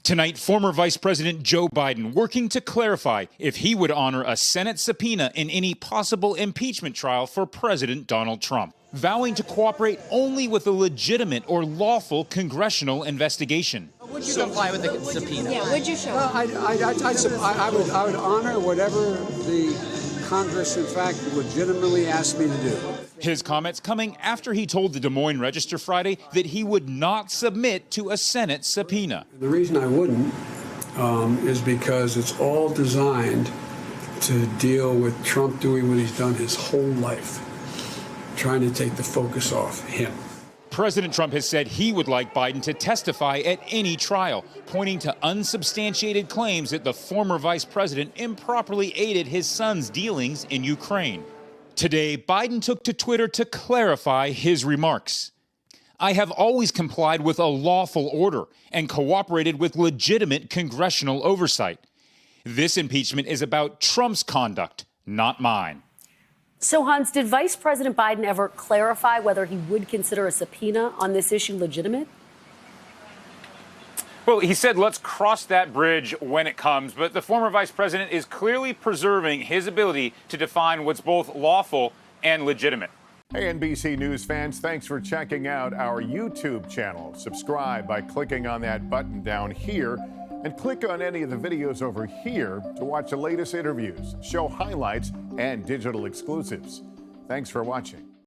Tonight, former Vice President Joe Biden working to clarify if he would honor a Senate subpoena in any possible impeachment trial for President Donald Trump, vowing to cooperate only with a legitimate or lawful congressional investigation. Would you comply with the subpoena? Yeah, would you show? Well, I would honor whatever the Congress, in fact, legitimately asked me to do. His comments coming after he told the Des Moines Register Friday that he would not submit to a Senate subpoena. The reason I wouldn't is because it's all designed to deal with Trump doing what he's done his whole life, trying to take the focus off him. President Trump has said he would like Biden to testify at any trial, pointing to unsubstantiated claims that the former vice president improperly aided his son's dealings in Ukraine. Today, Biden took to Twitter to clarify his remarks. I have always complied with a lawful order and cooperated with legitimate congressional oversight. This impeachment is about Trump's conduct, not mine. So, Hans, did Vice President Biden ever clarify whether he would consider a subpoena on this issue legitimate? Well, he said, let's cross that bridge when it comes. But the former vice president is clearly preserving his ability to define what's both lawful and legitimate. Hey, NBC News fans, thanks for checking out our YouTube channel. Subscribe by clicking on that button down here and click on any of the videos over here to watch the latest interviews, show highlights, and digital exclusives. Thanks for watching.